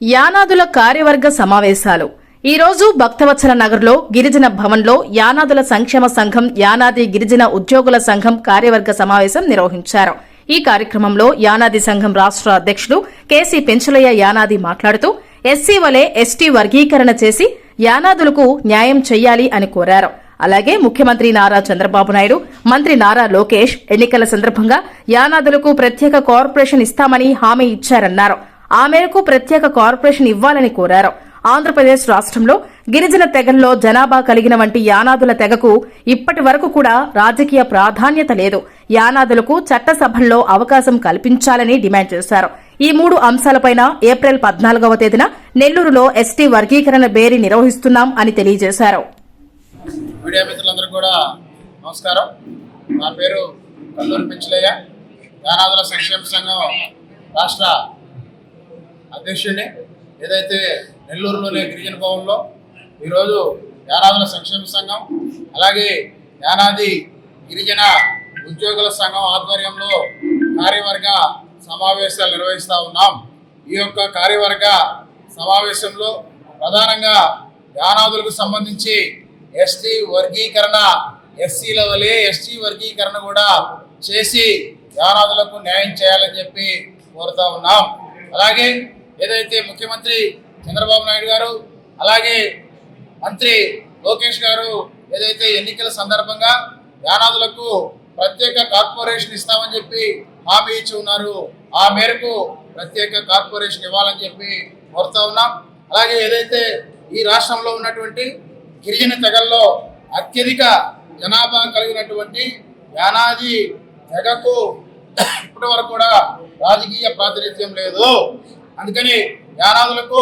యానాదుల కార్యవర్గ సమావేశాలు ఈ రోజు భక్తవత్సల నగర్లో గిరిజన భవన్లో యానాదుల సంక్షేమ సంఘం యానాది గిరిజన ఉద్యోగుల సంఘం కార్యవర్గ సమావేశం నిర్వహించారు. ఈ కార్యక్రమంలో యానాది సంఘం రాష్ట్ర అధ్యక్షుడు కేసీ పెంచలయ్య యానాది మాట్లాడుతూ ఎస్సీ వలె ఎస్టీ వర్గీకరణ చేసి యానాదులకు న్యాయం చెయ్యాలి అని కోరారు. అలాగే ముఖ్యమంత్రి నారా చంద్రబాబు నాయుడు, మంత్రి నారా లోకేష్ ఎన్నికల సందర్భంగా యానాదులకు ప్రత్యేక కార్పొరేషన్ ఇస్తామని హామీ ఇచ్చారన్నారు. ఆ మేరకు ప్రత్యేక కార్పొరేషన్ ఇవ్వాలని కోరారు. ఆంధ్రప్రదేశ్ రాష్ట్రంలో గిరిజన తెగల్లో జనాభా కలిగిన వంటి యానాదుల తెగకు ఇప్పటి వరకు కూడా రాజకీయ ప్రాధాన్యత లేదు. యానాదులకు చట్టసభల్లో అవకాశం కల్పించాలని డిమాండ్ చేశారు. ఈ 3 అంశాలపైన ఏప్రిల్ 14వ తేదీన నెల్లూరులో ఎస్టీ వర్గీకరణ బేరీ నిర్వహిస్తున్నాం అని తెలియజేశారు. మీడియా మిత్రులందరికీ కూడా నమస్కారం. నా పేరు కల్లూరి పెంచలయ్య, యానాదుల సంక్షేమ సంఘం రాష్ట్ర అధ్యక్షుడిని. ఏదైతే నెల్లూరులోని గిరిజన భవన్లో ఈరోజు యానాదుల సంక్షేమ సంఘం అలాగే యానాది గిరిజన ఉద్యోగుల సంఘం ఆధ్వర్యంలో కార్యవర్గ సమావేశాలు నిర్వహిస్తూ ఉన్నాం. ఈ యొక్క కార్యవర్గ సమావేశంలో ప్రధానంగా యానాదులకు సంబంధించి ఎస్టీ వర్గీకరణ, ఎస్సీల వలె ఎస్టీ వర్గీకరణ కూడా చేసి యానాదులకు న్యాయం చేయాలని చెప్పి కోరుతా ఉన్నాం. అలాగే ఏదైతే ముఖ్యమంత్రి చంద్రబాబు నాయుడు గారు అలాగే మంత్రి లోకేష్ గారు ఏదైతే ఎన్నికల సందర్భంగా యానాదులకు ప్రత్యేక కార్పొరేషన్ ఇస్తామని చెప్పి హామీ ఇచ్చి ఉన్నారు. ఆ మేరకు ప్రత్యేక కార్పొరేషన్ ఇవ్వాలని చెప్పి కోరుతా ఉన్నాం. అలాగే ఏదైతే ఈ రాష్ట్రంలో ఉన్నటువంటి గిరిజన తెగల్లో అత్యధిక జనాభా కలిగినటువంటి యానాది తెగకు ఇప్పటి వరకు కూడా రాజకీయ ప్రాతినిధ్యం లేదు. అందుకని యానాదులకు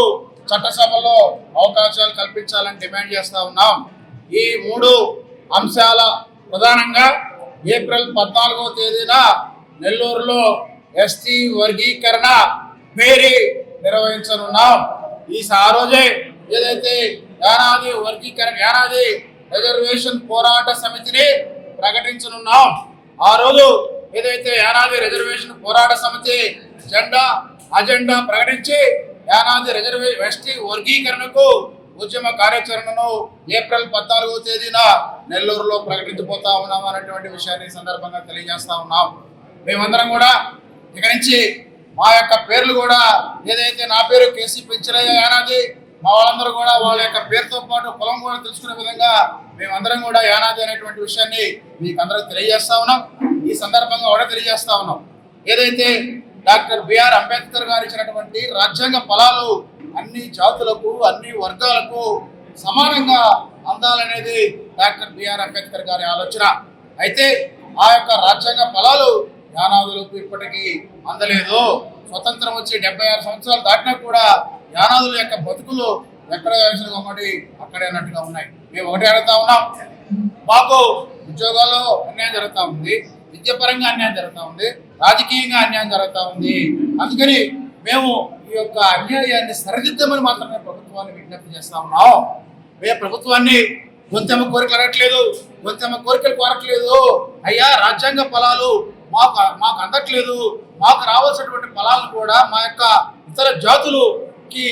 చట్టసభలో అవకాశాలు కల్పించాలని డిమాండ్ చేస్తా ఉన్నాం. ఈ 3 అంశాల ప్రధానంగా ఏప్రిల్ 14వ తేదీన నెల్లూరులో ఎస్టీ వర్గీకరణ బేరీ నిర్వహించనున్నాం. ఆ రోజే ఏదైతే యానాది వర్గీకరణ యానాది రిజర్వేషన్ పోరాట సమితిని ప్రకటించనున్నాం. ఆ రోజు ఏదైతే యానాది రిజర్వేషన్ పోరాట సమితి అజెండా ప్రకటించి యానాది ఎస్టీ వర్గీకరణకు ఉద్యమ కార్యాచరణను ఏప్రిల్ 14వ తేదీన నెల్లూరులో ప్రకటించబోతా ఉన్నాం అనేటువంటి విషయాన్ని సందర్భంగా తెలియజేస్తా ఉన్నాం. మేమందరం కూడా ఇక నుంచి మా యొక్క పేర్లు కూడా ఏదైతే నా పేరు కేసీ పెంచలయ్య యానాది, మా వాళ్ళందరూ కూడా వాళ్ళ యొక్క పేరుతో పాటు పొలం కూడా తెలుసుకునే విధంగా మేమందరం కూడా యానాది అనేటువంటి విషయాన్ని మీకు అందరికి తెలియజేస్తా ఉన్నాం. ఈ సందర్భంగా కూడా తెలియజేస్తా ఉన్నాం. ఏదైతే డాక్టర్ బిఆర్ అంబేద్కర్ గారు ఇచ్చినటువంటి రాజ్యాంగ ఫలాలు అన్ని జాతులకు అన్ని వర్గాలకు సమానంగా అందాలనేది డాక్టర్ బిఆర్ అంబేద్కర్ గారి ఆలోచన. అయితే ఆ యొక్క రాజ్యాంగ ఫలాలు యానాదులకు ఇప్పటికీ అందలేదు. స్వతంత్రం వచ్చి 76 సంవత్సరాలు దాటినా కూడా యానాదుల యొక్క బతుకులు ఎక్కడ వేసిన ఒకటి అక్కడే అన్నట్టుగా ఉన్నాయి. మేము ఒకటే అడుగుతా ఉన్నాం, మాకు ఉద్యోగాల్లో అన్యాయం జరుగుతూ ఉంది, విద్యాపరంగా అన్యాయం జరుగుతూ ఉంది, రాజకీయంగా అన్యాయం జరుగుతూ ఉంది. అందుకని మేము ఈ యొక్క అన్యాయాన్ని సరిదిద్దమని మాత్రమే ప్రభుత్వాన్ని విజ్ఞప్తి చేస్తా ఉన్నాం. మేము ప్రభుత్వాన్ని గొంతెమ్మ కోరికలు అడగట్లేదు, గొంతెమ్మ కోరికలు కోరట్లేదు. అయ్యా, రాజ్యాంగ ఫలాలు మాకు అందట్లేదు, మాకు రావాల్సినటువంటి ఫలాలను కూడా మా యొక్క ఇతర జాతులకి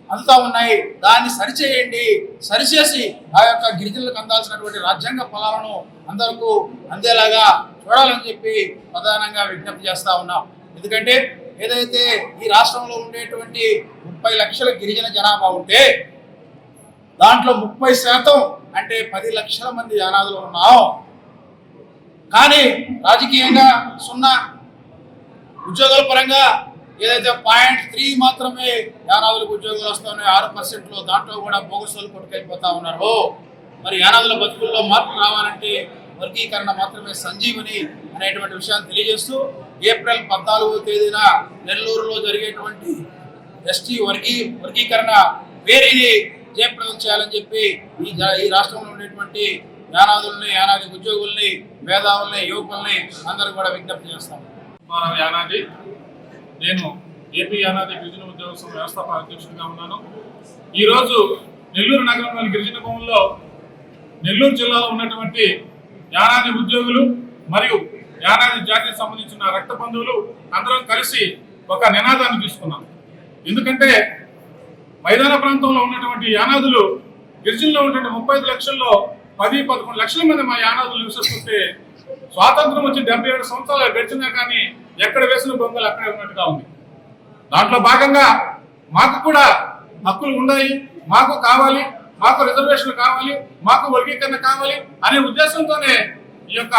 అందుతా ఉన్నాయి, దాన్ని సరిచేయండి, సరిచేసి ఆ యొక్క గిరిజనులకు అందాల్సినటువంటి రాజ్యాంగ ఫలాలను అందరికీ అందేలాగా చూడాలని చెప్పి ప్రధానంగా విజ్ఞప్తి చేస్తా ఉన్నాం. ఎందుకంటే ఏదైతే ఈ రాష్ట్రంలో ఉండేటువంటి 30 లక్షల గిరిజన జనాభా ఉంటే దాంట్లో 30% అంటే 10 లక్షల మంది యానాదులు ఉన్నాం. కానీ రాజకీయంగా 0, ఉద్యోగాల పరంగా ఏదైతే 0.3 మాత్రమే యానాదులకు ఉద్యోగాలు వస్తున్నాయి. 6%లో దాంట్లో కూడా బోగసోలు కొట్టుకెళ్ళిపోతా ఉన్నారు. మరి యానాదుల బతుకుల్లో మార్పు రావాలంటే వర్గీకరణ మాత్రమే సంజీవని అనేటువంటి విషయాన్ని తెలియజేస్తూ ఏప్రిల్ 14వ తేదీన నెల్లూరులో జరిగేటువంటి ఎస్టీ వర్గీకరణ బేరీని జయప్రదం చేయాలని చెప్పి ఈ రాష్ట్రంలో ఉండేటువంటి యానాదుల్ని, యానాది ఉద్యోగుల్ని, మేధావుల్ని, యువకుల్ని అందరూ కూడా విజ్ఞప్తి చేస్తాం. యానాది, నేను ఏపీ యానాది గిరిజన ఉద్యోగ సంఘ వ్యవస్థాపక అధ్యక్షుడిగా ఉన్నాను. ఈరోజు నెల్లూరు నగరంలోని గిరిజన భవన్లో నెల్లూరు జిల్లాలో ఉన్నటువంటి యానాది ఉద్యోగులు మరియు యానాది జాతికి సంబంధించిన రక్త బంధువులు అందరం కలిసి ఒక నినాదాన్ని తీసుకున్నాం. ఎందుకంటే మైదాన ప్రాంతంలో ఉన్నటువంటి యానాదులు గిరిజనులో ఉన్నటువంటి 35 లక్షల్లో 10-11 లక్షల మంది మా యానాదులు నివసిస్తుంటే స్వాతంత్రం వచ్చి 77 సంవత్సరాలు గడిచినా కానీ ఎక్కడ వేసిన బొంగలు అక్కడే ఉన్నట్టుగా ఉంది. దాంట్లో భాగంగా మాకు కూడా హక్కులు ఉన్నాయి, మాకు కావాలి, మాకు రిజర్వేషన్ కావాలి, మాకు వర్గీకరణ కావాలి అనే ఉద్దేశంతోనే ఈ యొక్క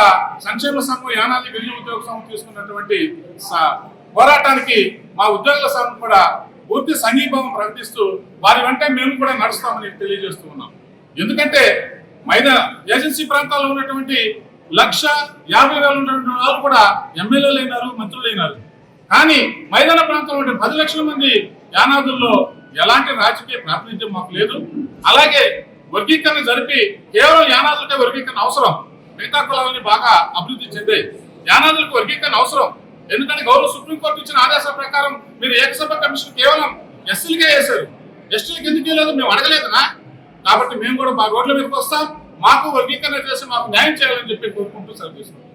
సంక్షేమ సంఘం యానాది గిరిజన ఉద్యోగ సంఘం తీసుకున్నటువంటి పోరాటానికి మా ఉద్యోగుల సంఘం కూడా పూర్తి సంఘీభావం ప్రకటిస్తూ వారి వెంట మేము కూడా నడుస్తామని తెలియజేస్తూ ఉన్నాం. ఎందుకంటే ఏజెన్సీ ప్రాంతాల్లో ఉన్నటువంటి 1,50,000 ఉన్నటువంటి వాళ్ళు కూడా ఎమ్మెల్యేలు అయినారు, మంత్రులు అయినారు. కానీ మైదాన ప్రాంతంలో ఉండే 10 లక్షల మంది యానాదుల్లో ఎలాంటి రాజకీయ ప్రాతినిధ్యం మాకు లేదు. అలాగే వర్గీకరణ జరిపి కేవలం యానాదులకే వర్గీకరణ అవసరం, మిగతా కులాలని బాగా అభివృద్ధి చెందాయి. యానాదులకు వర్గీకరణ అవసరం, ఎందుకంటే గౌరవ సుప్రీంకోర్టు ఇచ్చిన ఆదేశాల ప్రకారం మీరు ఏకసభ్య కమిషన్ కేవలం ఎస్సీలకే వేశారు, ఎస్టీలకు ఎందుకు లేదు మేము అడగలేదనా. కాబట్టి మేము కూడా మా రోడ్ల మీదకి వస్తాం, మాకు వర్గీకరణ చేసి మాకు న్యాయం చేయాలని చెప్పి కోరుకుంటూ సెలవు తీసుకుంటాం.